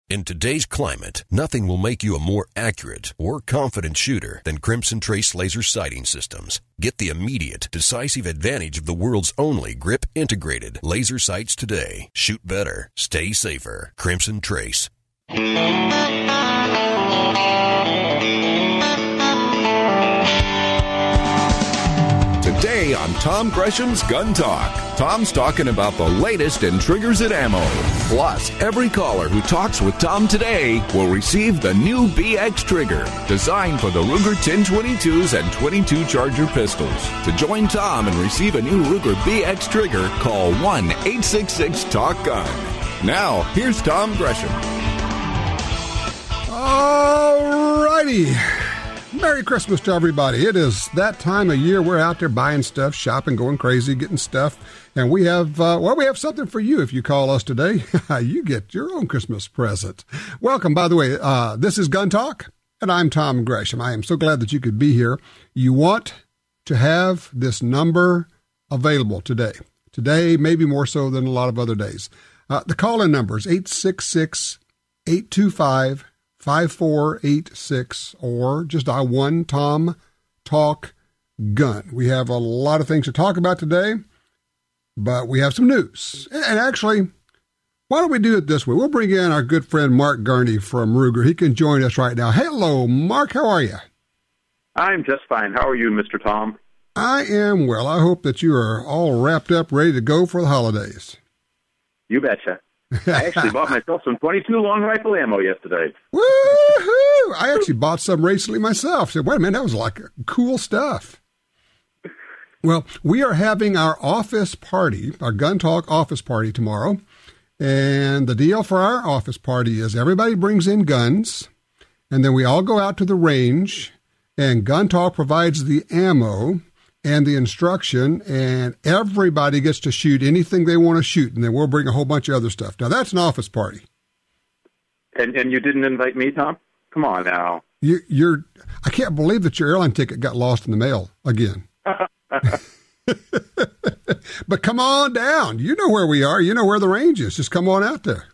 In today's climate, nothing will make you a more accurate or confident shooter than Crimson Trace laser sighting systems. Get the immediate, decisive advantage of the world's only grip-integrated laser sights today. Shoot better. Stay safer. Crimson Trace. Today on Tom Gresham's Gun Talk, Tom's talking about the latest in triggers and ammo. Plus, every caller who talks with Tom today will receive the new BX trigger, designed for the Ruger 1022s and 22 Charger pistols. To join Tom and receive a new Ruger BX trigger, call 1-866-TALK-GUN. Now, here's Tom Gresham. All righty. Merry Christmas to everybody. It is that time of year. We're out there buying stuff, shopping, going crazy, getting stuff. And we have, we have something for you. If you call us today, you get your own Christmas present. Welcome, by the way. This is Gun Talk, and I'm Tom Gresham. I am so glad that you could be here. You want to have this number available today. Today, maybe more so than a lot of other days. The call-in number is 866-825-5486, or just dial 1 Tom Talk Gun. We have a lot of things to talk about today, but we have some news. And actually, why don't we do it this way? We'll bring in our good friend Mark Gurney from Ruger. He can join us right now. Hello, Mark. How are you? I'm just fine. How are you, Mr. Tom? I am well. I hope that you are all wrapped up, ready to go for the holidays. You betcha. I actually bought myself some 22 long rifle ammo yesterday. Woohoo! I actually bought some recently myself. Said, wait a minute, that was like cool stuff. Well, we are having our office party, our Gun Talk office party tomorrow. And the deal for our office party is everybody brings in guns, and then we all go out to the range, and Gun Talk provides the ammo and the instruction, and everybody gets to shoot anything they want to shoot, and then we'll bring a whole bunch of other stuff. Now, that's an office party. And you didn't invite me, Tom? Come on now. I can't believe that your airline ticket got lost in the mail again. But come on down. You know where we are. You know where the range is. Just come on out there.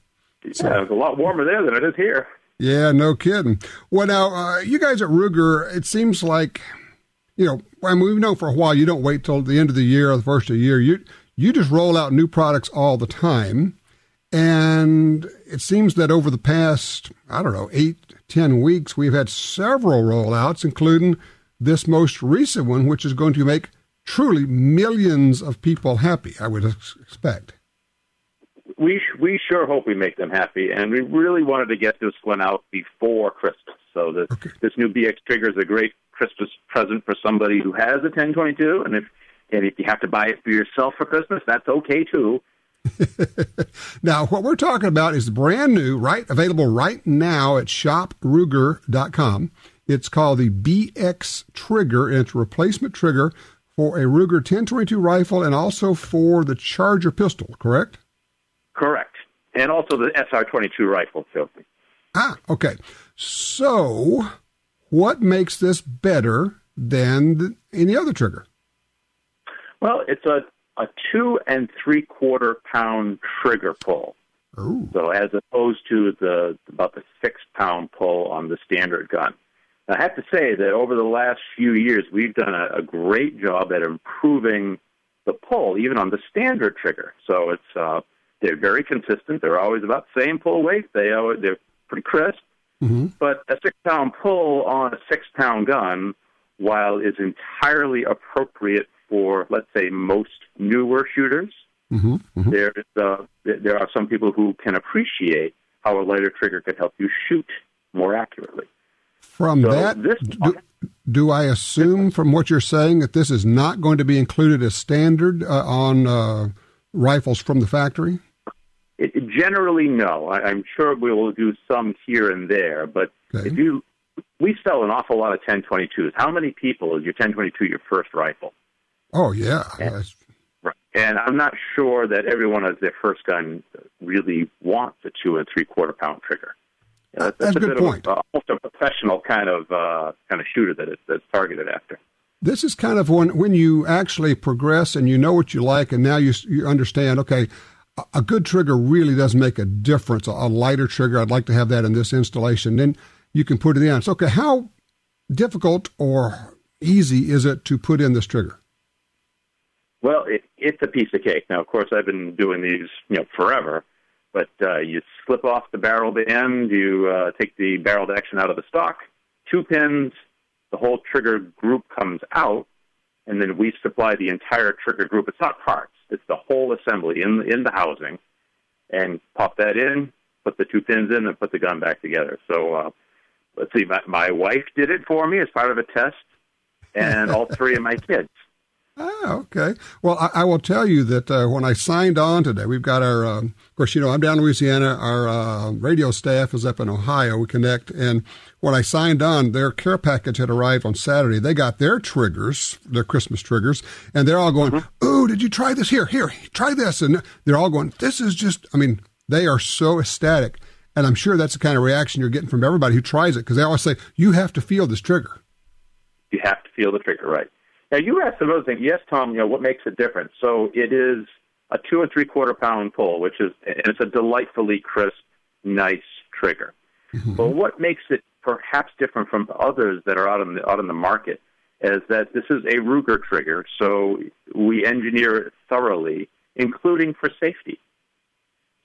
Yeah, it's a lot warmer there than it is here. Yeah, no kidding. Well, now, you guys at Ruger, it seems like, you know, I mean, we've known for a while you don't wait till the end of the year or the first of the year. You just roll out new products all the time. And it seems that over the past, 8-10 weeks, we've had several rollouts, including this most recent one, which is going to make truly millions of people happy, I would expect. We sure hope we make them happy, and we really wanted to get this one out before Christmas. So this new BX trigger is a great Christmas present for somebody who has a 1022, and if you have to buy it for yourself for Christmas, that's okay too. Now, what we're talking about is brand new, available right now at shopruger.com. It's called the BX trigger, and it's a replacement trigger for a Ruger 1022 rifle and also for the Charger pistol, correct? Correct. And also the SR22 rifle, too. Okay. So, what makes this better than any other trigger? Well, it's a 2 3/4 pound trigger pull. Ooh. So as opposed to about the 6 pound pull on the standard gun. I have to say that over the last few years, we've done a great job at improving the pull, even on the standard trigger. So they're very consistent. They're always about the same pull weight. They're pretty crisp. Mm-hmm. But a 6 pound pull on a 6 pound gun, while is entirely appropriate for, let's say, most newer shooters, mm-hmm. Mm-hmm. there are some people who can appreciate how a lighter trigger can help you shoot more accurately. From that, do I assume from what you're saying that this is not going to be included as standard on rifles from the factory? Generally, no. I'm sure we will do some here and there, but okay. We sell an awful lot of 1022s. How many people is your 1022 your first rifle? Oh, yeah. Right. And I'm not sure that everyone as their first gun really wants a 2 3/4 pound trigger. That's a good point. Almost a professional kind of shooter that's targeted after. This is kind of when you actually progress and you know what you like, and now you understand, okay, a good trigger really does make a difference. A lighter trigger, I'd like to have that in this installation. Then you can put it in. So, okay, how difficult or easy is it to put in this trigger? Well, it's a piece of cake. Now, of course, I've been doing these, forever. But you slip off the barrel end, you take the barreled action out of the stock, 2 pins, the whole trigger group comes out, and then we supply the entire trigger group. It's not parts. It's the whole assembly in the housing. And pop that in, put the 2 pins in, and put the gun back together. So let's see, my wife did it for me as part of a test, and all 3 of my kids. Oh, okay. Well, I will tell you that when I signed on today, we've got our, of course, I'm down in Louisiana. Our radio staff is up in Ohio. We connect. And when I signed on, their care package had arrived on Saturday. They got their triggers, their Christmas triggers, and they're all going, "Ooh, did you try this? Here, try this." And they're all going, "This is just," they are so ecstatic. And I'm sure that's the kind of reaction you're getting from everybody who tries it, because they always say, you have to feel this trigger. You have to feel the trigger, right. Now, you asked another thing. Yes, Tom, what makes it different? So it is a 2 3/4 pound pull, and it's a delightfully crisp, nice trigger. Mm-hmm. But what makes it perhaps different from others that are out in the market is that this is a Ruger trigger, so we engineer it thoroughly, including for safety.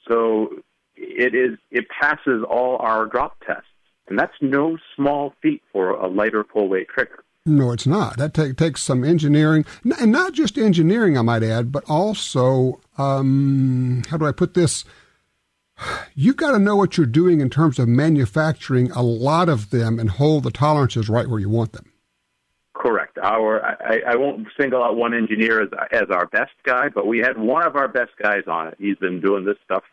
So it passes all our drop tests, and that's no small feat for a lighter full weight trigger. No, it's not. That takes some engineering, and not just engineering, I might add, but also, how do I put this? You've got to know what you're doing in terms of manufacturing a lot of them and hold the tolerances right where you want them. Correct. I won't single out one engineer as our best guy, but we had one of our best guys on it. He's been doing this stuff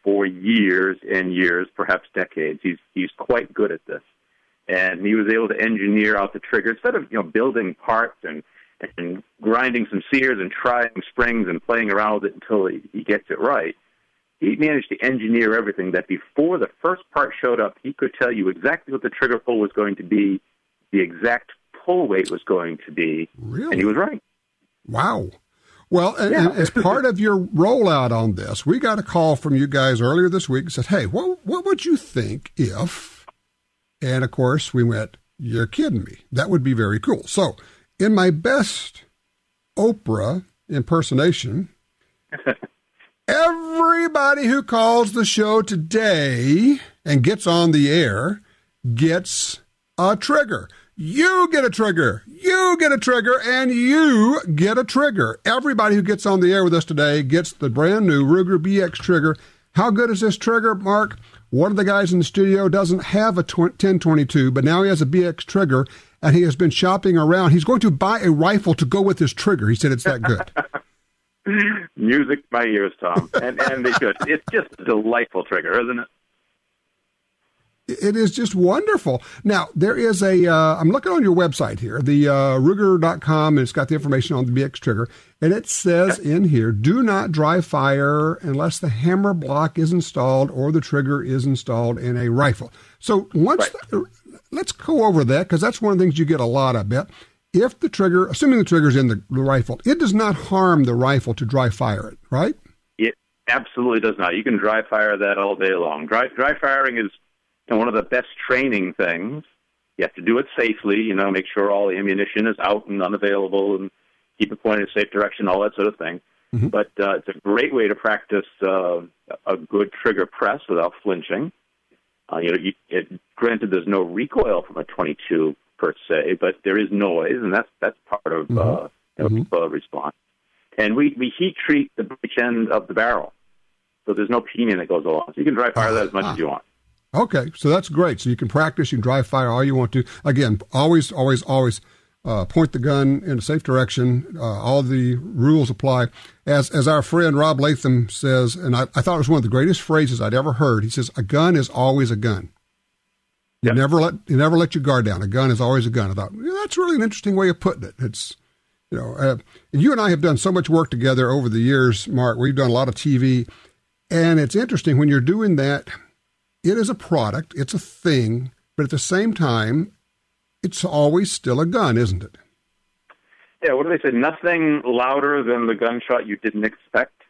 for years and years, perhaps decades. He's quite good at this. And he was able to engineer out the trigger instead of building parts and grinding some sears and trying springs and playing around with it until he gets it right. He managed to engineer everything that before the first part showed up, he could tell you exactly what the trigger pull was going to be, the exact pull weight was going to be, Really? And he was right. Wow. Well, and as part of your rollout on this, we got a call from you guys earlier this week and said, "Hey, what would you think if..." And, of course, we went, "You're kidding me. That would be very cool." So, in my best Oprah impersonation, everybody who calls the show today and gets on the air gets a trigger. You get a trigger. You get a trigger, and you get a trigger. Everybody who gets on the air with us today gets the brand new Ruger BX trigger. How good is this trigger, Mark? One of the guys in the studio doesn't have a 1022, but now he has a BX trigger, and he has been shopping around. He's going to buy a rifle to go with his trigger. He said it's that good. Music to my ears, Tom. And they should. It's just a delightful trigger, isn't it? It is just wonderful. Now, there is I'm looking on your website here, the Ruger.com, and it's got the information on the BX trigger. And it says in here, do not dry fire unless the hammer block is installed or the trigger is installed in a rifle. So let's go over that, because that's one of the things you get a lot, I bet. If the trigger, assuming the trigger's in the rifle, it does not harm the rifle to dry fire it, right? It absolutely does not. You can dry fire that all day long. Dry firing is one of the best training things. You have to do it safely, make sure all the ammunition is out and unavailable and keep it pointed in a safe direction, all that sort of thing. Mm-hmm. But it's a great way to practice a good trigger press without flinching. Granted, there's no recoil from a 22 per se, but there is noise, and that's part of recoil response. And we heat treat the breech end of the barrel, so there's no peening that goes along. So you can dry fire that as much as you want. Okay, so that's great. So you can practice, you can dry fire all you want to. Again, always point the gun in a safe direction. All the rules apply. As our friend Rob Latham says, and I thought it was one of the greatest phrases I'd ever heard. He says, "A gun is always a gun. You never let your guard down. A gun is always a gun." I thought, that's really an interesting way of putting it. It's, you and I have done so much work together over the years, Mark. We've done a lot of TV, and it's interesting when you're doing that. It is a product, it's a thing, but at the same time, it's always still a gun, isn't it? Yeah, what do they say? Nothing louder than the gunshot you didn't expect.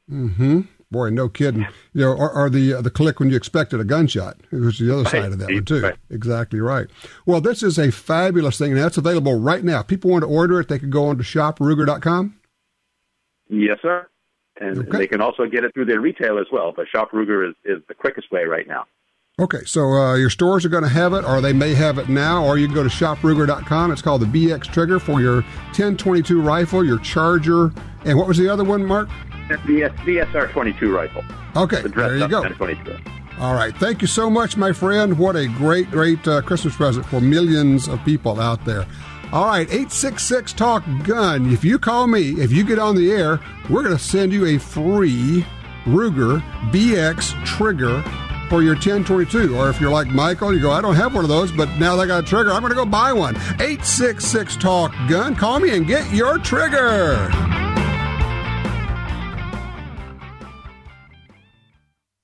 Mm-hmm. Boy, no kidding. Or the click when you expected a gunshot. It was the other side of that one, too. Right. Exactly right. Well, this is a fabulous thing, and that's available right now. If people want to order it, they can go on to shopruger.com? Yes, sir. And Okay. they can also get it through their retail as well, but Shop Ruger is the quickest way right now. Okay, so your stores are going to have it, or they may have it now, or you can go to shopruger.com. It's called the BX Trigger for your 10/22 rifle, your Charger, and what was the other one, Mark? The SR-22 rifle. Okay, The there you dressed go. up 10/22. All right, thank you so much, my friend. What a great, great Christmas present for millions of people out there. All right, 866-TALK-GUN. If you call me, if you get on the air, we're going to send you a free Ruger BX Trigger for your 10/22. Or if you're like Michael, you go, I don't have one of those, but now they got a trigger, I'm going to go buy one. 866-TALK-GUN. Call me and get your trigger.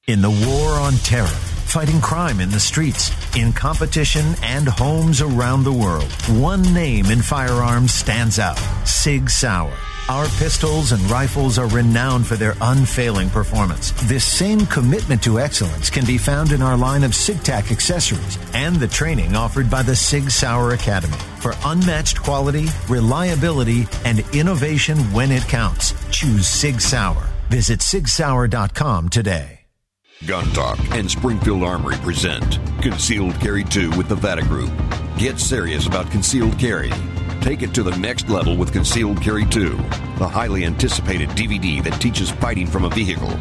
In the war on terror, fighting crime in the streets, in competition and homes around the world, one name in firearms stands out: Sig Sauer. Our pistols and rifles are renowned for their unfailing performance. This same commitment to excellence can be found in our line of SigTac accessories and the training offered by the Sig Sauer Academy. For unmatched quality, reliability, and innovation when it counts, choose Sig Sauer. Visit sigsauer.com today. Gun Talk and Springfield Armory present Concealed Carry 2 with the Vata Group. Get serious about concealed carry. Take it to the next level with Concealed Carry 2, the highly anticipated DVD that teaches fighting from a vehicle,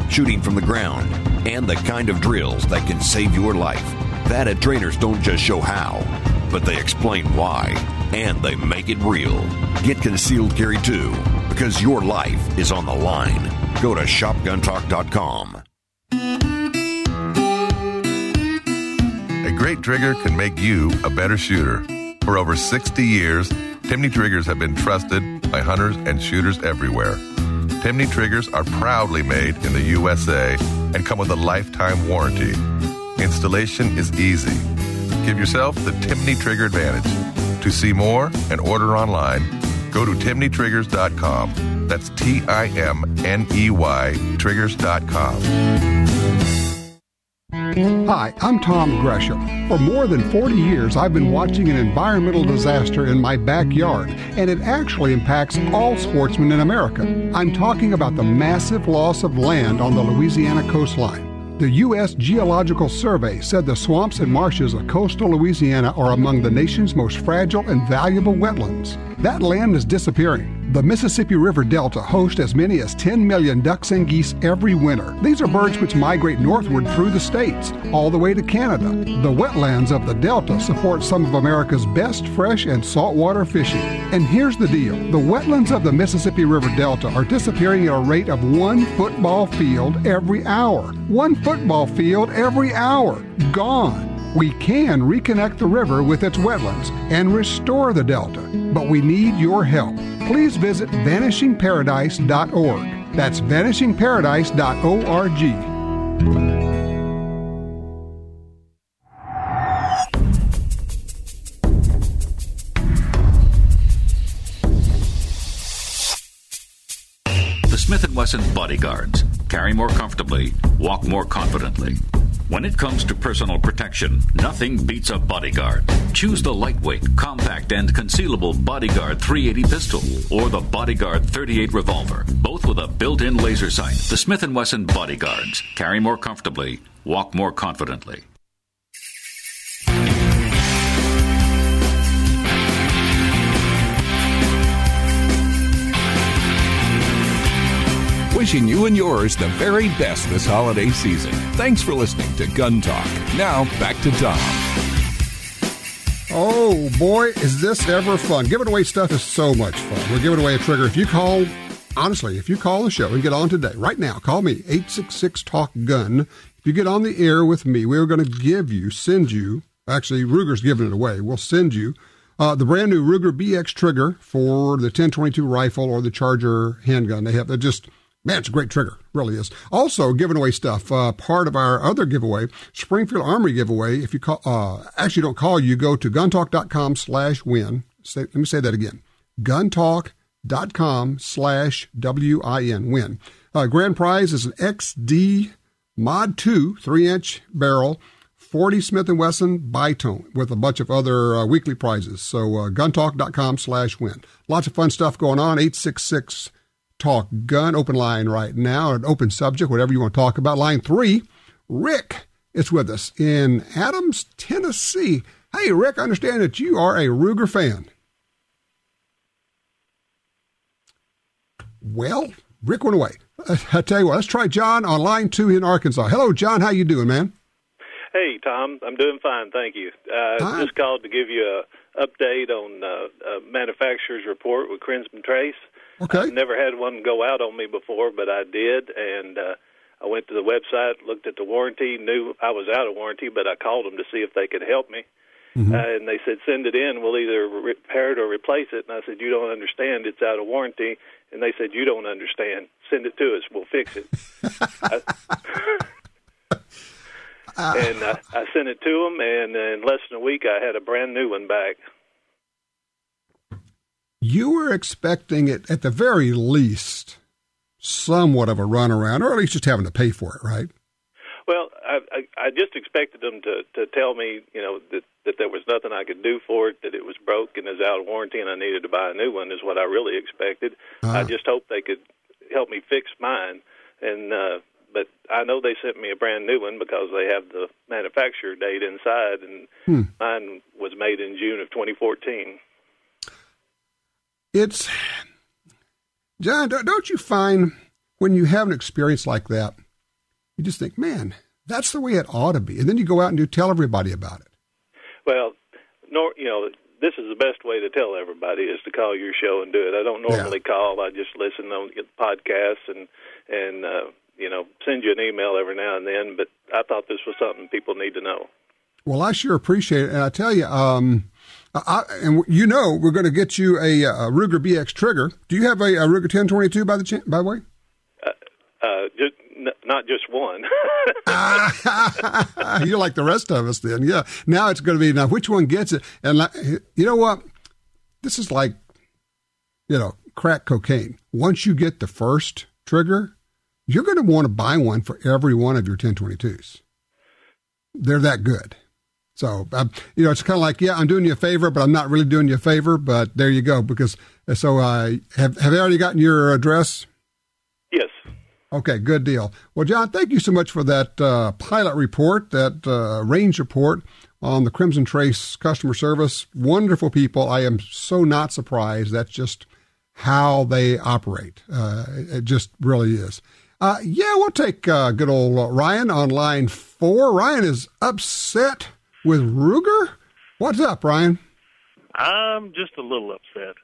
shooting from the ground, and the kind of drills that can save your life. Vata trainers don't just show how, but they explain why, and they make it real. Get Concealed Carry 2, because your life is on the line. Go to shopguntalk.com. A great trigger can make you a better shooter. For over 60 years, Timney triggers have been trusted by hunters and shooters everywhere. Timney triggers are proudly made in the USA and come with a lifetime warranty. Installation is easy. Give yourself the Timney Trigger advantage. To see more and order online, go to timneytriggers.com. That's TIMNEY triggers.com. Hi, I'm Tom Gresham. For more than 40 years, I've been watching an environmental disaster in my backyard, and it actually impacts all sportsmen in America. I'm talking about the massive loss of land on the Louisiana coastline. The U.S. Geological Survey said the swamps and marshes of coastal Louisiana are among the nation's most fragile and valuable wetlands. That land is disappearing. The Mississippi River Delta hosts as many as 10 million ducks and geese every winter. These are birds which migrate northward through the states, all the way to Canada. The wetlands of the Delta support some of America's best fresh and saltwater fishing. And here's the deal. The wetlands of the Mississippi River Delta are disappearing at a rate of 1 football field every hour. 1 football field every hour. Gone. We can reconnect the river with its wetlands and restore the Delta, but we need your help. Please visit vanishingparadise.org. That's vanishingparadise.org. The Smith & Wesson Bodyguards. Carry more comfortably, walk more confidently. When it comes to personal protection, nothing beats a Bodyguard. Choose the lightweight, compact, and concealable Bodyguard 380 pistol or the Bodyguard 38 revolver, both with a built-in laser sight. The Smith & Wesson Bodyguards. Carry more comfortably, walk more confidently. Wishing you and yours the very best this holiday season. Thanks for listening to Gun Talk. Now, back to Tom. Oh, boy, is this ever fun. Giving away stuff is so much fun. We're giving away a trigger. If you call, honestly, if you call the show and get on today, right now, call me, 866-TALK-GUN. If you get on the air with me, we're going to send you, actually, Ruger's giving it away. We'll send you the brand new Ruger BX trigger for the 10/22 rifle or the Charger handgun. They're just... Man, it's a great trigger. Really is. Also, giving away stuff. Part of our other giveaway, Springfield Armory giveaway. If you call, actually don't call, you go to guntalk.com/win. Let me say that again. Guntalk.com Compton.com/WIN. Win. Grand prize is an XD Mod 2 3-inch barrel, 40 Smith & Wesson Bitone with a bunch of other weekly prizes. So guntalk.com/win. Lots of fun stuff going on. 866 Talk Gun, open line right now, an open subject, whatever you want to talk about. Line 3, Rick is with us in Adams, Tennessee. Hey, Rick, I understand that you are a Ruger fan. Well, Rick went away. I tell you what, let's try John on line 2 in Arkansas. Hello, John. How you doing, man? Hey, Tom. I'm doing fine, thank you. Just called to give you an update on a manufacturer's report with Crimson Trace. Okay. I've never had one go out on me before, but I did, and I went to the website, looked at the warranty, knew I was out of warranty, but I called them to see if they could help me. And they said, send it in. We'll either repair it or replace it. And I said, you don't understand. It's out of warranty. And they said, you don't understand. Send it to us. We'll fix it. And I sent it to them, and in less than a week, I had a brand new one back. You were expecting it, at the very least, somewhat of a runaround, or at least just having to pay for it, right? Well, I just expected them to tell me, that there was nothing I could do for it, that it was broke and is out of warranty, and I needed to buy a new one is what I really expected. I just hoped they could help me fix mine, and but I know they sent me a brand new one because they have the manufacturer date inside, and mine was made in June of 2014. It's, John, don't you find when you have an experience like that, you just think, man, that's the way it ought to be. And then you go out and you tell everybody about it. Well, this is the best way to tell everybody is to call your show and do it. I don't normally call. I just listen on the podcasts and send you an email every now and then. But I thought this was something people need to know. Well, I sure appreciate it. And I tell you, we're going to get you a Ruger BX trigger. Do you have a Ruger 1022 by the way? Not just one. You're like the rest of us then. Yeah. Now it's going to be, now which one gets it? And you know what? This is like, crack cocaine. Once you get the first trigger, you're going to want to buy one for every one of your 1022s. They're that good. So, it's kind of like, I'm doing you a favor, but I'm not really doing you a favor. But there you go. Because, have they already gotten your address? Yes. Okay, good deal. Well, John, thank you so much for that pilot report, that range report on the Crimson Trace customer service. Wonderful people. I am so not surprised. That's just how they operate. It just really is. We'll take good old Ryan on line 4. Ryan is upset with Ruger. What's up, Ryan? I'm just a little upset.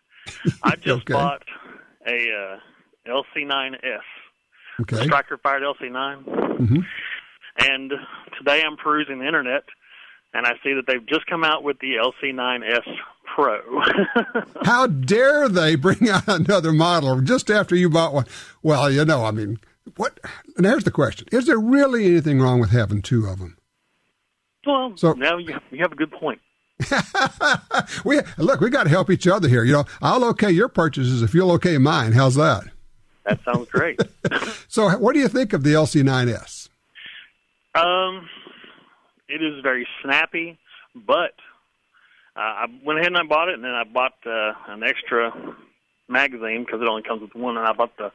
I just bought a LC9S. Okay. Striker-fired LC9. Mm-hmm. And today I'm perusing the internet, and I see that they've just come out with the LC9S Pro. How dare they bring out another model just after you bought one? Well, what? And here's the question. Is there really anything wrong with having two of them? Well, now you have a good point. we got to help each other here. I'll okay your purchases if you'll okay mine. How's that? That sounds great. So what do you think of the LC9S? It is very snappy, but I went ahead and I bought it, and then I bought an extra magazine because it only comes with one, and I bought the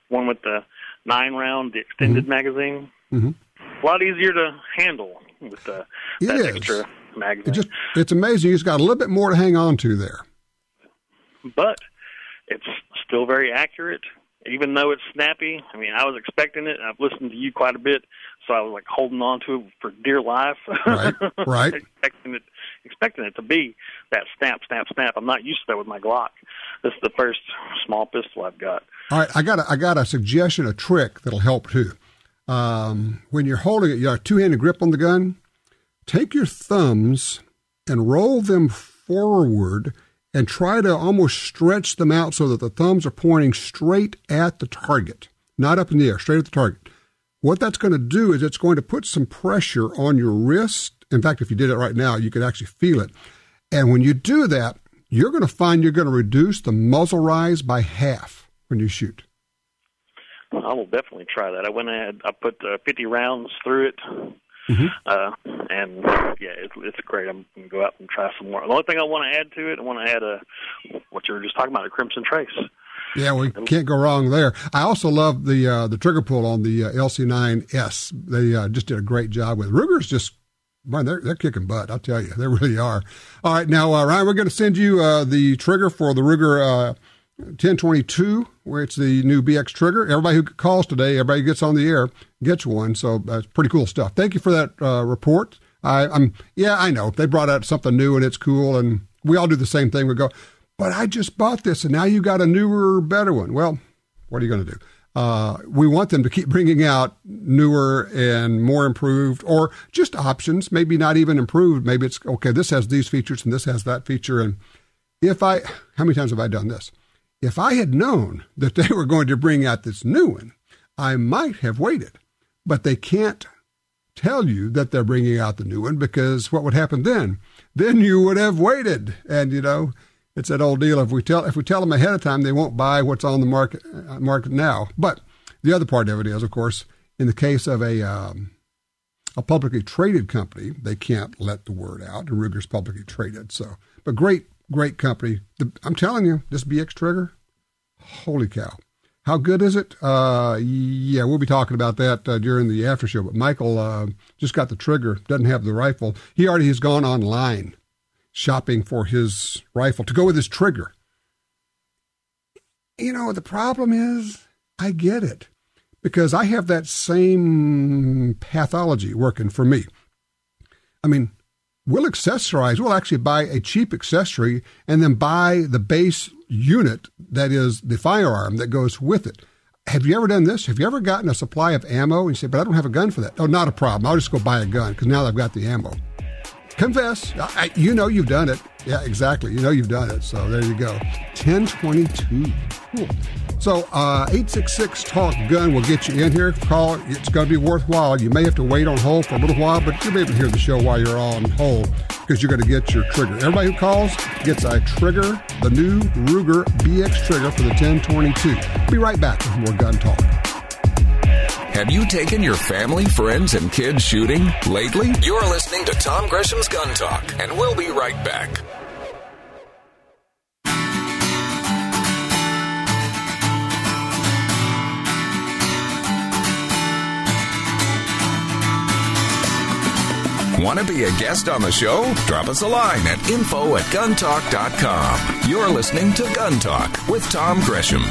one with the 9-round, the extended magazine. Mm-hmm. A lot easier to handle with that extra magazine. It's amazing. You just got a little bit more to hang on to there. But it's still very accurate. Even though it's snappy, I was expecting it. I've listened to you quite a bit, so I was like holding on to it for dear life. Right. expecting it to be that snap, snap, snap. I'm not used to that with my Glock. This is the first small pistol I've got. All right, I got a suggestion, a trick that'll help too. When you're holding it, you have a two-handed grip on the gun. Take your thumbs and roll them forward and try to almost stretch them out so that the thumbs are pointing straight at the target, not up in the air, straight at the target. What that's going to do is it's going to put some pressure on your wrist. In fact, if you did it right now, you could actually feel it. And when you do that, you're going to find you're going to reduce the muzzle rise by half when you shoot. Well, I will definitely try that. I put 50 rounds through it, and yeah, it's great. I'm going to go out and try some more. The only thing I want to add to it, I want to add what you were just talking about, a Crimson Trace. Yeah, we can't go wrong there. I also love the trigger pull on the LC9S. They just did a great job with it. Ruger's just, man, they're kicking butt. I'll tell you, they really are. All right, now Ryan, we're going to send you the trigger for the Ruger 1022, where it's the new BX trigger. Everybody who calls today, everybody who gets on the air gets one. So that's pretty cool stuff. Thank you for that report. I know they brought out something new and it's cool, and we all do the same thing. We go, but I just bought this and now you got a newer, better one. Well, what are you going to do? We want them to keep bringing out newer and more improved, or just options, maybe not even improved. Maybe it's, okay, this has these features and this has that feature. And how many times have I done this? If I had known that they were going to bring out this new one, I might have waited. But they can't tell you that they're bringing out the new one, because what would happen then? Then you would have waited. And, it's that old deal. If we tell them ahead of time, they won't buy what's on the market now. But the other part of it is, of course, in the case of a publicly traded company, they can't let the word out. And Ruger's publicly traded. So, but great company. I'm telling you, this BX trigger, holy cow. How good is it? Yeah, we'll be talking about that during the after show. But Michael just got the trigger, doesn't have the rifle. He already has gone online shopping for his rifle to go with his trigger. The problem is, I get it, because I have that same pathology working for me. I mean, we'll actually buy a cheap accessory and then buy the base unit that is the firearm that goes with it. Have you ever done this? Have you ever gotten a supply of ammo and you say, but I don't have a gun for that? Oh, not a problem. I'll just go buy a gun because now I've got the ammo. Confess. You've done it. Yeah, exactly. You've done it. So there you go. 1022. Cool. So 866-TALK-GUN will get you in here. Call. It's going to be worthwhile. You may have to wait on hold for a little while, but you'll be able to hear the show while you're on hold, because you're going to get your trigger. Everybody who calls gets a trigger, the new Ruger BX trigger for the 1022. Be right back with more Gun Talk. Have you taken your family, friends, and kids shooting lately? You're listening to Tom Gresham's Gun Talk, and we'll be right back. Want to be a guest on the show? Drop us a line at info@guntalk.com. You're listening to Gun Talk with Tom Gresham.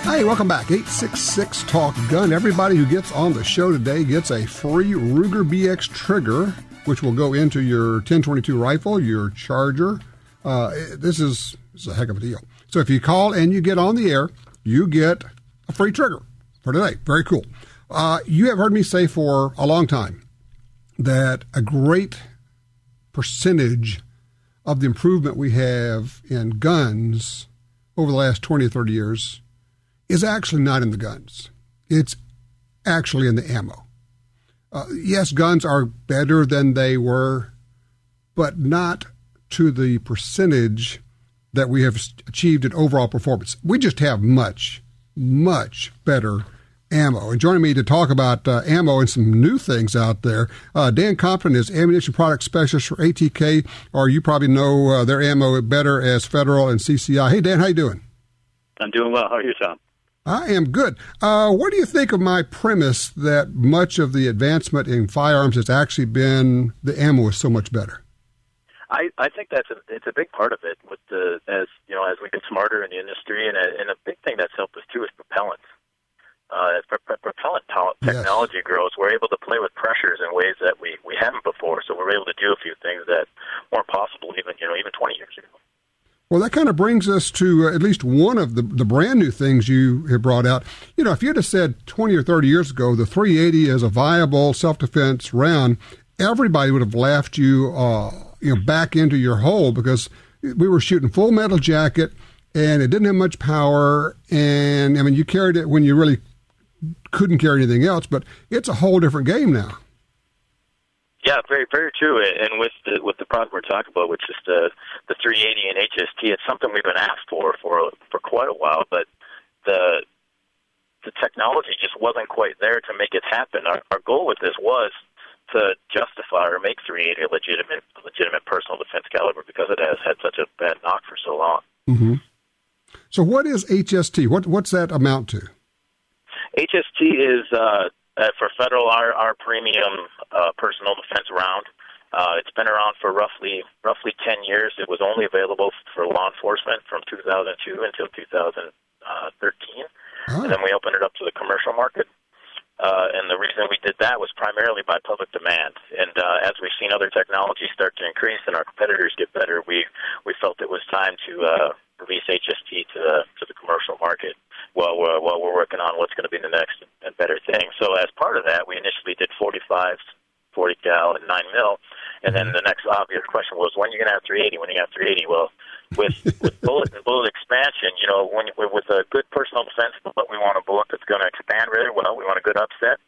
Hey, welcome back. 866-TALK-GUN. Everybody who gets on the show today gets a free Ruger BX trigger, which will go into your 1022 rifle, your charger. This is a heck of a deal. So if you call and you get on the air, you get a free trigger for today. Very cool. You have heard me say for a long time that a great percentage of the improvement we have in guns over the last 20 or 30 years is actually not in the guns. It's actually in the ammo. Yes, guns are better than they were, but not to the percentage that we have achieved in overall performance. We just have much, much better ammo. And joining me to talk about ammo and some new things out there, Dan Compton is Ammunition Product Specialist for ATK, or you probably know their ammo better as Federal and CCI. Hey, Dan, how you doing? I'm doing well. How are you, Tom? I am good. What do you think of my premise that much of the advancement in firearms has actually been the ammo is so much better? I think it's a big part of it. With as we get smarter in the industry, and a big thing that's helped us too is propellants. As propellant technology grows, we're able to play with pressures in ways that we haven't before. So we're able to do a few things that weren't possible even 20 years ago. Well, that kind of brings us to at least one of the brand new things you have brought out. If you'd have said 20 or 30 years ago the 380 is a viable self-defense round, everybody would have laughed you back into your hole, because we were shooting full metal jacket and it didn't have much power. And, I mean, you carried it when you really couldn't carry anything else, but it's a whole different game now. Yeah, very, very true. And with the product we're talking about, which is the 380 and HST, it's something we've been asked for quite a while, but the technology just wasn't quite there to make it happen. Our goal with this was to justify or make 380 a legitimate personal defense caliber because it has had such a bad knock for so long. Mm-hmm. So what is HST? What's that amount to? HST is for federal our premium personal defense round. It's been around for roughly 10 years. It was only available for law enforcement from 2002 until 2013, and then we opened it up to the commercial market. And the reason we did that was primarily by public demand. And as we've seen other technologies start to increase and our competitors get better, we felt it was time to release HST to the commercial market while we're working on what's going to be the next and better thing. So as part of that, we initially did 45s, 40 cal, and 9 mil. And then the next obvious question was, when are you going to have 380? When are you going to have 380? Well, with bullet and bullet expansion, with a good personal defense bullet, we want a bullet that's going to expand really well. We want a good upset,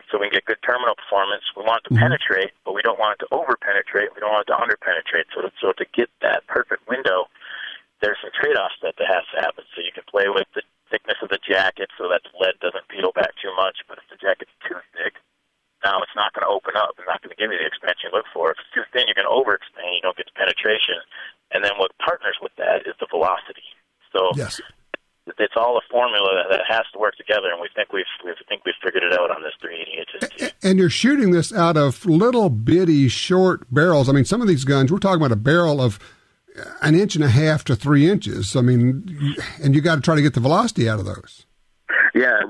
so we can get good terminal performance. We want it to penetrate, but we don't want it to over-penetrate. We don't want it to under-penetrate. So to get that perfect window, there's some trade-offs that has to happen. So you can play with the thickness of the jacket so that the lead doesn't peel back too much, but if the jacket's too thick, now it's not going to open up and not going to give you the expansion you look for. If it's too thin, you're going to overexpand. You don't get the penetration. And then what partners with that is the velocity. So yes, it's all a formula that has to work together, and we think we've figured it out on this 380 HST. And you're shooting this out of little bitty short barrels. I mean, some of these guns, we're talking about a barrel of 1.5 inches to 3 inches. I mean, and you got to try to get the velocity out of those. Yeah,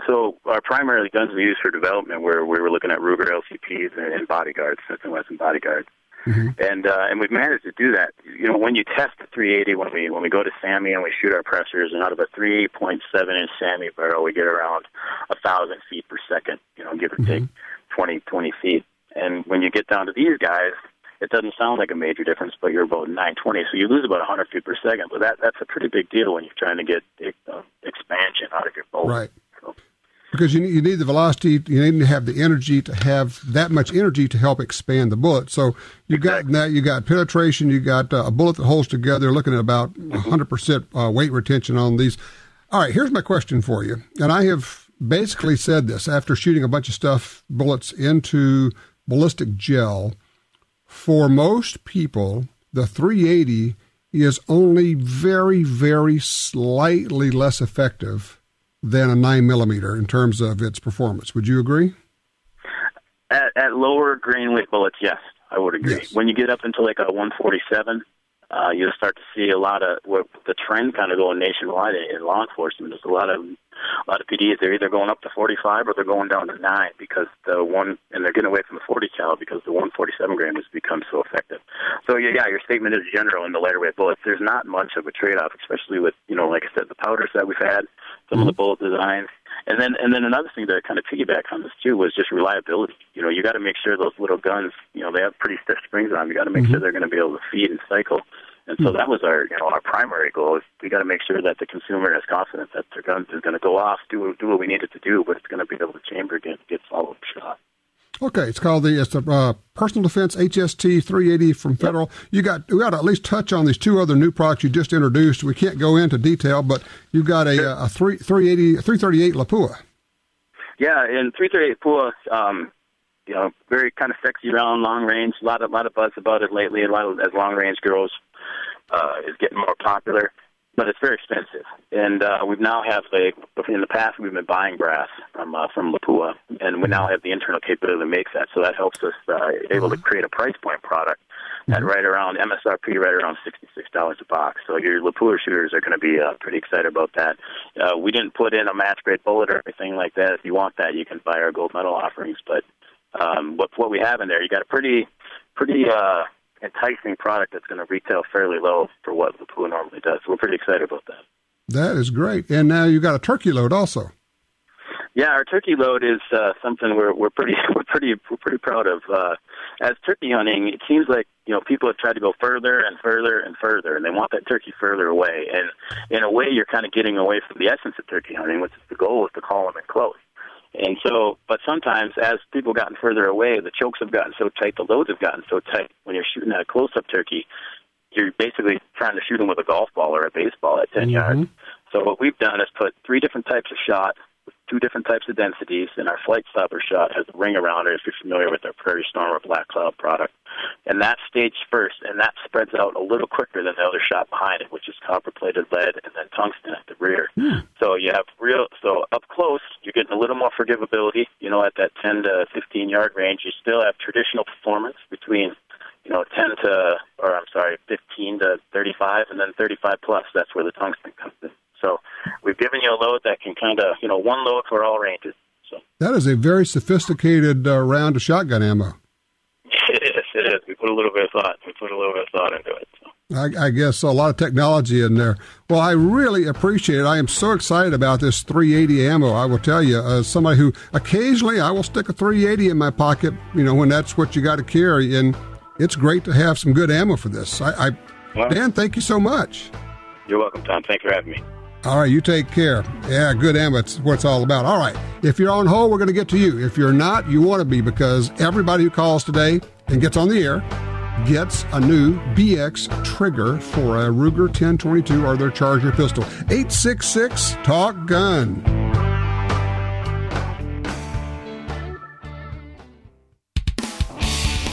so our primary guns we use for development where we were looking at Ruger LCPs and bodyguards, Smith & Wesson bodyguards. Mm-hmm. And we've managed to do that. When you test the 380, when we go to SAMI and we shoot our pressures, and out of a 3.7-inch SAMI barrel, we get around 1,000 feet per second, give or take 20 feet. And when you get down to these guys, it doesn't sound like a major difference, but you're about 920, so you lose about 100 feet per second. But that's a pretty big deal when you're trying to get expansion out of your bolt. Right. So. Because you need the velocity, you need to have the energy to have that much energy to help expand the bullet. So you got that, you got penetration, you got a bullet that holds together, looking at about 100% weight retention on these. All right, here's my question for you. And I have basically said this after shooting a bunch of bullets into ballistic gel. For most people, the 380 is only very, very slightly less effective than a 9mm in terms of its performance. Would you agree? At lower grain weight bullets, yes, I would agree. Yes. When you get up into like a 147, you'll start to see a lot of the trend kind of going nationwide in law enforcement. There's a lot of PDs. They're either going up to 45 or they're going down to 9 because and they're getting away from the 40 cal because the 147 grain has become so effective. So yeah, your statement is general in the lighter weight bullets. There's not much of a trade-off, especially with like I said, the powders that we've had, some of the bullet designs, and then another thing to kind of piggyback on this too was just reliability. You got to make sure those little guns, they have pretty stiff springs on them. You got to make sure they're going to be able to feed and cycle. And so that was our primary goal. Is we got to make sure that the consumer is confident that their guns is going to go off, do what we need it to do, but it's going to be able to chamber again, get follow-up shot. Okay, it's called the Personal Defense HST 380 from Federal. We got to at least touch on these two other new products you just introduced. We can't go into detail, but you've got a 338 Lapua. Yeah, and 338 Lapua. Very kind of sexy round, long range. A lot of buzz about it lately. As long range goes, is getting more popular, but it's very expensive. And we now have in the past we've been buying brass from Lapua, and we now have the internal capability to make that. So that helps us able to create a price point product at right around MSRP, right around $66 a box. So your Lapua shooters are going to be pretty excited about that. We didn't put in a match grade bullet or anything like that. If you want that, you can buy our gold medal offerings, but what we have in there, you got a pretty enticing product that's going to retail fairly low for what Lapua normally does. So we're pretty excited about that. That is great. And now you got a turkey load also. Yeah, our turkey load is something we're pretty proud of. As turkey hunting, it seems like people have tried to go further and further and further, and they want that turkey further away. And in a way, you're kind of getting away from the essence of turkey hunting, which is the goal is to call them in close. And so, but sometimes as people gotten further away, the chokes have gotten so tight, the loads have gotten so tight. When you're shooting at a close-up turkey, you're basically trying to shoot them with a golf ball or a baseball at 10 yards. So what we've done is put 3 different types of shot, with 2 different types of densities, and our Flight Stopper shot has a ring around it, if you're familiar with our Prairie Storm or Black Cloud product. And that's staged first, and that spreads out a little quicker than the other shot behind it, which is copper-plated lead and then tungsten at the rear. So you have so up close, you're getting a little more forgivability. You know, at that 10 to 15-yard range, you still have traditional performance between 15 to 35, and then 35 plus. That's where the tungsten comes in. So we've given you a load that can kind of, one load for all ranges. So that is a very sophisticated round of shotgun ammo. It is. We put a little bit of thought. Into it. So. I guess a lot of technology in there. Well, I really appreciate it. I am so excited about this 380 ammo. I will tell you, as somebody who occasionally I will stick a 380 in my pocket, when that's what you got to carry, and it's great to have some good ammo for this. Dan, thank you so much. You're welcome, Tom. Thanks for having me. All right, you take care. Yeah, good ammo. It's what it's all about. All right, if you're on hold, we're going to get to you. If you're not, you want to be, because everybody who calls today and gets on the air gets a new BX trigger for a Ruger 1022 or their Charger pistol. 866-TALK-GUN.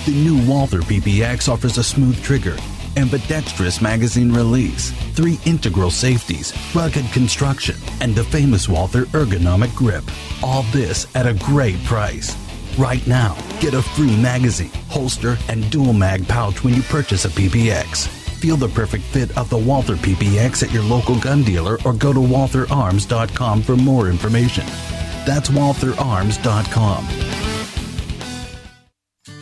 The new Walther PPX offers a smooth trigger, ambidextrous magazine release, 3 integral safeties, rugged construction, and the famous Walther ergonomic grip. All this at a great price. Right now, get a free magazine, holster, and dual mag pouch when you purchase a PPX. Feel the perfect fit of the Walther PPX at your local gun dealer or go to WaltherArms.com for more information. That's WaltherArms.com.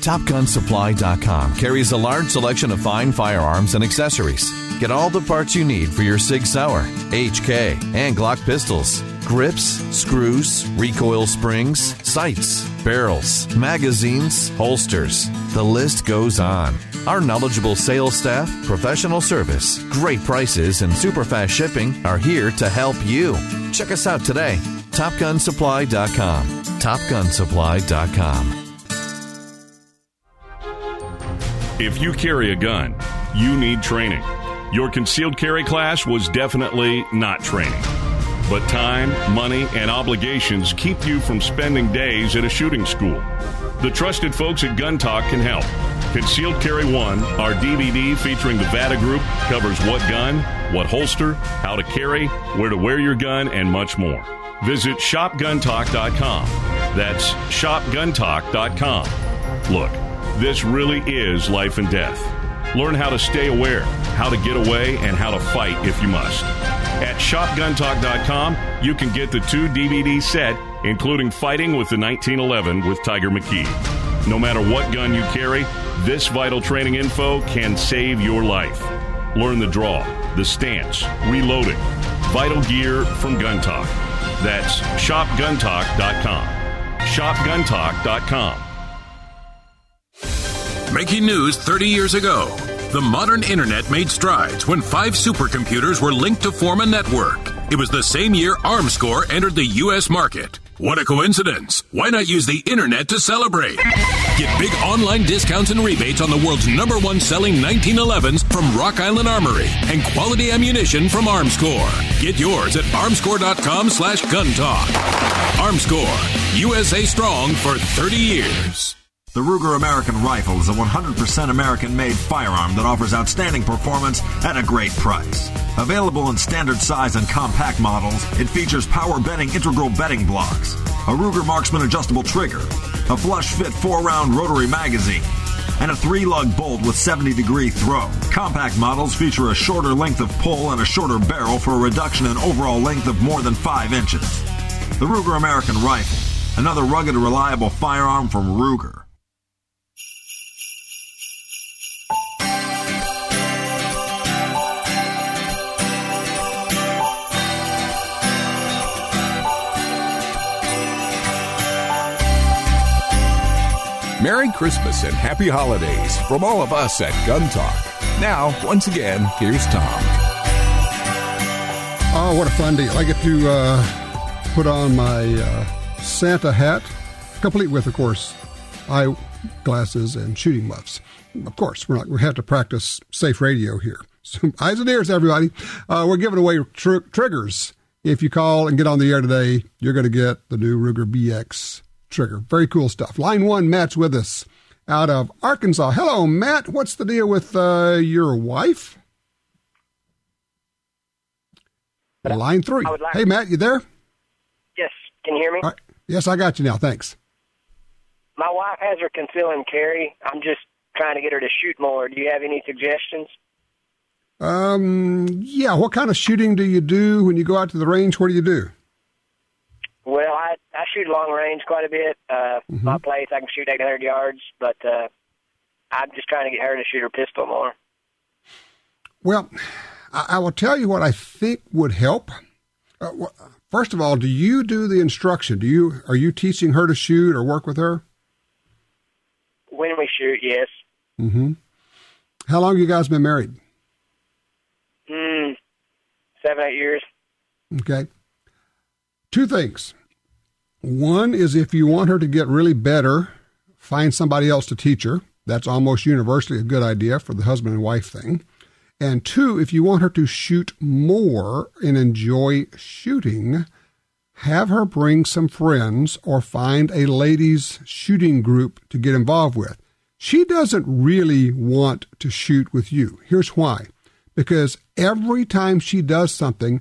TopGunSupply.com carries a large selection of fine firearms and accessories. Get all the parts you need for your Sig Sauer, HK, and Glock pistols. Grips, screws, recoil springs, sights, barrels, magazines, holsters. The list goes on. Our knowledgeable sales staff, professional service, great prices, and super fast shipping are here to help you. Check us out today. TopGunSupply.com. TopGunSupply.com. If you carry a gun, you need training. Your concealed carry class was definitely not training. But time, money, and obligations keep you from spending days at a shooting school. The trusted folks at Gun Talk can help. Concealed Carry 1, our DVD featuring the VADA Group, covers what gun, what holster, how to carry, where to wear your gun, and much more. Visit shopguntalk.com. That's shopguntalk.com. Look, this really is life and death. Learn how to stay aware, how to get away, and how to fight if you must. At shopguntalk.com, you can get the 2 DVD set, including Fighting with the 1911 with Tiger McKee. No matter what gun you carry, this vital training info can save your life. Learn the draw, the stance, reloading, vital gear from Gun Talk. That's shopguntalk.com. shopguntalk.com. Making news 30 years ago, the modern internet made strides when 5 supercomputers were linked to form a network. It was the same year ArmScore entered the U.S. market. What a coincidence. Why not use the internet to celebrate? Get big online discounts and rebates on the world's #1 selling 1911s from Rock Island Armory and quality ammunition from ArmScore. Get yours at armscore.com/guntalk. ArmScore, USA strong for 30 years. The Ruger American Rifle is a 100% American-made firearm that offers outstanding performance at a great price. Available in standard size and compact models, it features power bedding integral bedding blocks, a Ruger Marksman adjustable trigger, a flush-fit 4-round rotary magazine, and a 3-lug bolt with 70-degree throw. Compact models feature a shorter length of pull and a shorter barrel for a reduction in overall length of more than 5 inches. The Ruger American Rifle, another rugged, reliable firearm from Ruger. Merry Christmas and Happy Holidays from all of us at Gun Talk. Now, once again, here's Tom. Oh, what a fun deal. I get to put on my Santa hat, complete with, of course, eyeglasses and shooting muffs. Of course, we have to practice safe radio here. So, eyes and ears, everybody. We're giving away triggers. If you call and get on the air today, you're going to get the new Ruger BX trigger. Very cool stuff. Line 1, Matt's with us out of Arkansas. Hello, Matt. What's the deal with your wife? Line 3. Hey, Matt, you there? Yes. Can you hear me? All right. Yes, I got you now. Thanks. My wife has her conceal and carry. I'm just trying to get her to shoot more. Do you have any suggestions? Yeah. What kind of shooting do you do when you go out to the range? What do you do? Well, I shoot long range quite a bit. My place, I can shoot 800 yards, but I'm just trying to get her to shoot her pistol more. Well, I will tell you what I think would help. First of all, do you do the instruction? Are you teaching her to shoot or work with her? When we shoot, yes. Mm-hmm. How long have you guys been married? 7, 8 years. Okay. 2 things. One is if you want her to get really better, find somebody else to teach her. That's almost universally a good idea for the husband and wife thing. And 2, if you want her to shoot more and enjoy shooting, have her bring some friends or find a ladies' shooting group to get involved with. She doesn't really want to shoot with you. Here's why. Because every time she does something,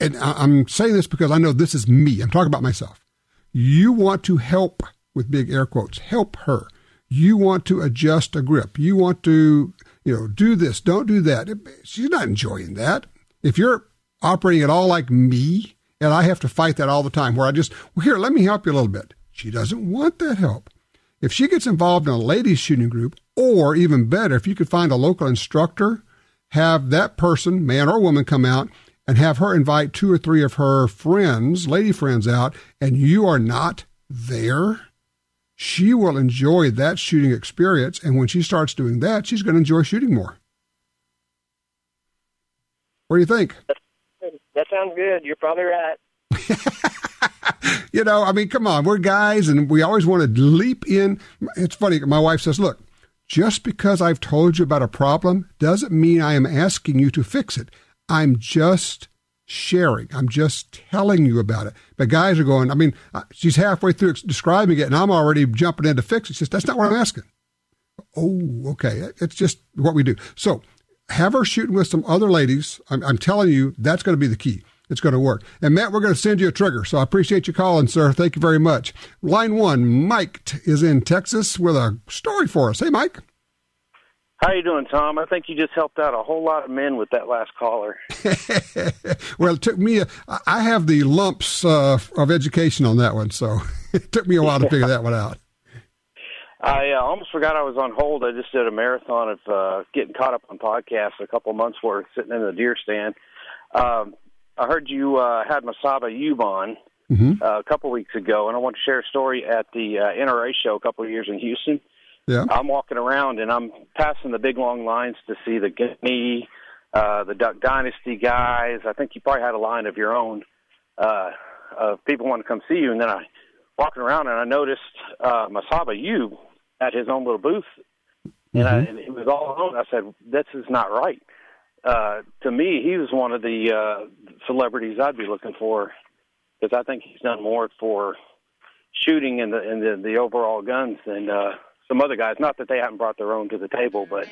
and I'm saying this because I know this is me. I'm talking about myself. You want to help, with big air quotes, help her. You want to adjust a grip. You want to, do this, don't do that. She's not enjoying that. If you're operating at all like me, and I have to fight that all the time, where here, let me help you a little bit. She doesn't want that help. If she gets involved in a ladies shooting group, or even better, if you could find a local instructor, have that person, man or woman, come out and have her invite 2 or 3 of her friends, lady friends out, and you are not there, she will enjoy that shooting experience. And when she starts doing that, she's going to enjoy shooting more. What do you think? That sounds good. You're probably right. Come on. We're guys, and we always want to leap in. It's funny. My wife says, look, just because I've told you about a problem doesn't mean I am asking you to fix it. I'm just sharing. I'm just telling you about it. But guys are going, she's halfway through describing it, and I'm already jumping in to fix it. She says, that's not what I'm asking. Oh, okay. It's just what we do. So have her shooting with some other ladies. I'm telling you, that's going to be the key. It's going to work. And Matt, we're going to send you a trigger. So I appreciate you calling, sir. Thank you very much. Line 1, Mike is in Texas with a story for us. Hey, Mike. How you doing, Tom? I think you just helped out a whole lot of men with that last caller. Well, it took me, I have the lumps of education on that one, so it took me a while to figure that one out. I almost forgot I was on hold. I just did a marathon of getting caught up on podcasts a couple months worth, sitting in the deer stand. I heard you had Masaba Yub on a couple weeks ago, and I want to share a story at the NRA show a couple of years in Houston. Yeah. I'm walking around, and I'm passing the big long lines to see the Gurney, the Duck Dynasty guys. I think you probably had a line of your own of people wanting to come see you. And then I walking around, and I noticed Masaba Yub at his own little booth, and he was all alone. I said, this is not right. To me, he was one of the celebrities I'd be looking for, because I think he's done more for shooting and the overall guns than some other guys. Not that they haven't brought their own to the table, but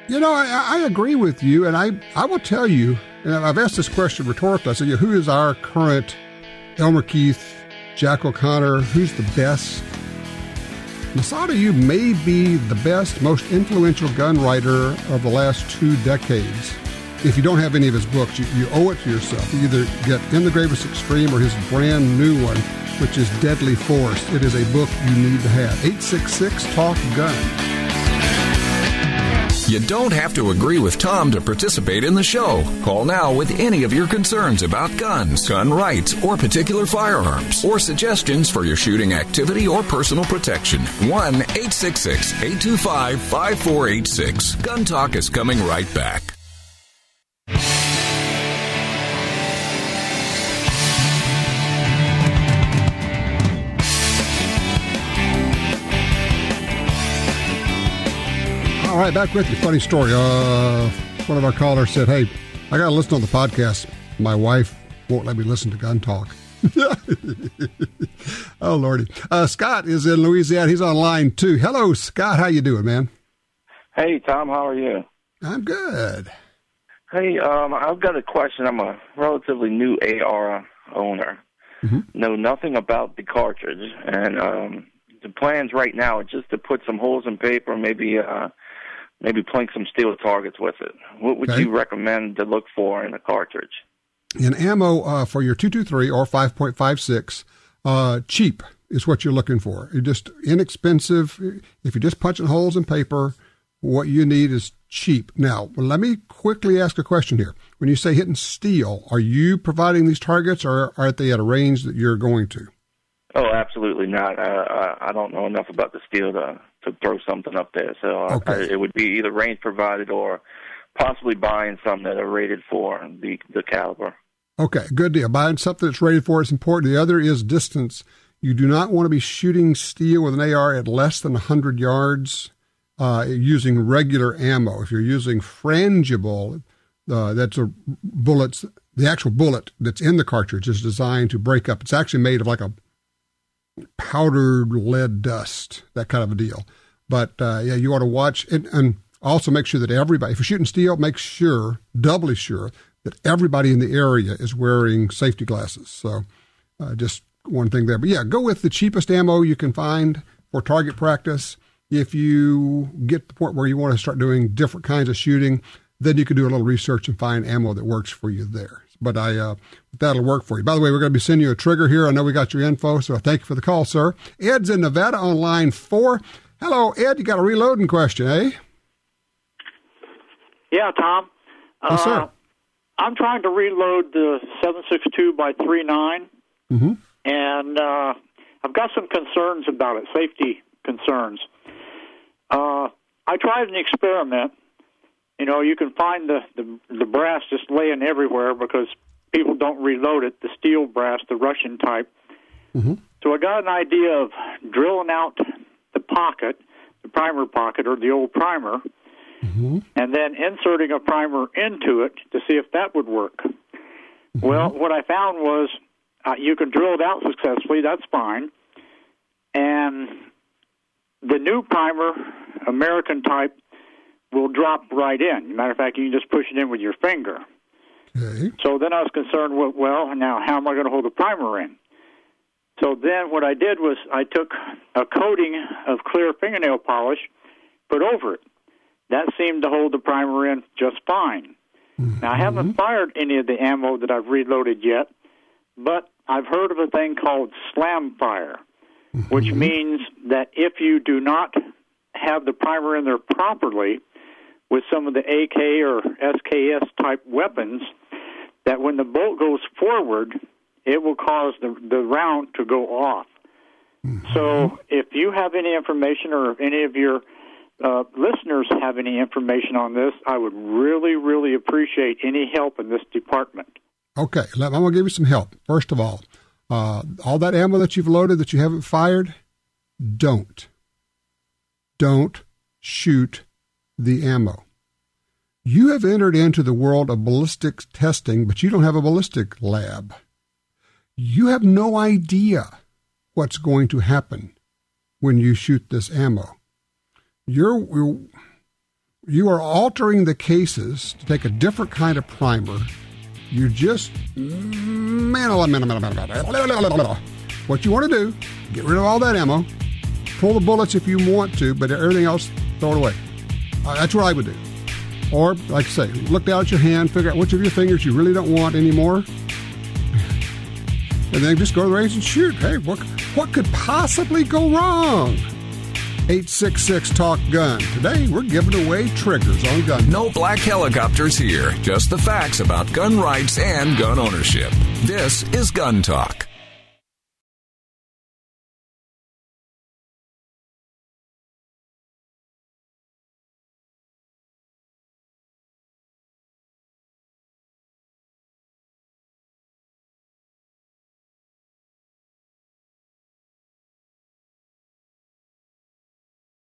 I agree with you, and I will tell you, and I've asked this question rhetorically. I said, who is our current Elmer Keith, Jack O'Connor? Who's the best? Masaba Yub may be the best, most influential gun writer of the last 2 decades. If you don't have any of his books, you owe it to yourself. You either get In the Gravest Extreme or his brand new one, which is Deadly Force. It is a book you need to have. 866-TALK-GUN. You don't have to agree with Tom to participate in the show. Call now with any of your concerns about guns, gun rights, or particular firearms, or suggestions for your shooting activity or personal protection. 1-866-825-5486. Gun Talk is coming right back. All right, back with you. Funny story. One of our callers said, hey, I got to listen on the podcast. My wife won't let me listen to Gun Talk. Oh, Lordy. Scott is in Louisiana. He's on line 2. Hello, Scott. How you doing, man? Hey, Tom. How are you? I'm good. Hey, I've got a question. I'm a relatively new AR owner. Know nothing about the cartridge, and the plans right now are just to put some holes in paper, maybe plink some steel targets with it. What would you recommend to look for in a cartridge? In ammo for your 223 or 5.56, cheap is what you're looking for. You're just inexpensive. If you're just punching holes in paper, what you need is cheap. Now, let me quickly ask a question here. When you say hitting steel, are you providing these targets, or are they at a range that you're going to? Oh, absolutely not. I don't know enough about the steel to throw something up there. So it would be either range provided or possibly buying some that are rated for the caliber. Okay, good deal. Buying something that's rated for is important. The other is distance. You do not want to be shooting steel with an AR at less than 100 yards using regular ammo. If you're using frangible, that's a bullets. The actual bullet that's in the cartridge is designed to break up. It's actually made of like a powdered lead dust, that kind of a deal. But yeah, you ought to watch it, and also make sure that everybody, if you're shooting steel, make sure, doubly sure, that everybody in the area is wearing safety glasses. So just one thing there. But yeah, go with the cheapest ammo you can find for target practice. If you get to the point where you want to start doing different kinds of shooting, then you can do a little research and find ammo that works for you there. But that'll work for you. By the way, we're going to be sending you a trigger here. I know we got your info, so thank you for the call, sir. Ed's in Nevada on line 4. Hello, Ed. You got a reloading question, eh? Yeah, Tom. Yes, sir. I'm trying to reload the 7.62 by 3.9, and I've got some concerns about it, safety concerns. I tried an experiment. You know, you can find the brass just laying everywhere because people don't reload it, the steel brass, the Russian type. So I got an idea of drilling out the pocket, the primer pocket, or the old primer, and then inserting a primer into it to see if that would work. Well, what I found was you can drill it out successfully, that's fine, and the new primer, American type, will drop right in. Matter of fact, you can just push it in with your finger. Okay. So then I was concerned, well, now how am I going to hold the primer in? So then what I did was I took a coating of clear fingernail polish, put over it. That seemed to hold the primer in just fine. Now, I haven't fired any of the ammo that I've reloaded yet, but I've heard of a thing called slam fire, which means that if you do not have the primer in there properly with some of the AK or SKS type weapons, that when the bolt goes forward, it will cause the round to go off. So if you have any information, or if any of your listeners have any information on this, I would really, really appreciate any help in this department. Okay, I'm going to give you some help. First of all that ammo that you've loaded that you haven't fired, don't shoot the ammo. You have entered into the world of ballistics testing, but you don't have a ballistic lab. You have no idea what's going to happen when you shoot this ammo. You are altering the cases to take a different kind of primer. You just what you want to do, get rid of all that ammo, pull the bullets if you want to, but everything else, throw it away. That's what I would do. Or, like I say, look down at your hand, figure out which of your fingers you really don't want anymore, and then just go to the range and shoot. Hey, what could possibly go wrong? 866-TALK-GUN. Today, we're giving away triggers on gun. No black helicopters here, just the facts about gun rights and gun ownership. This is Gun Talk.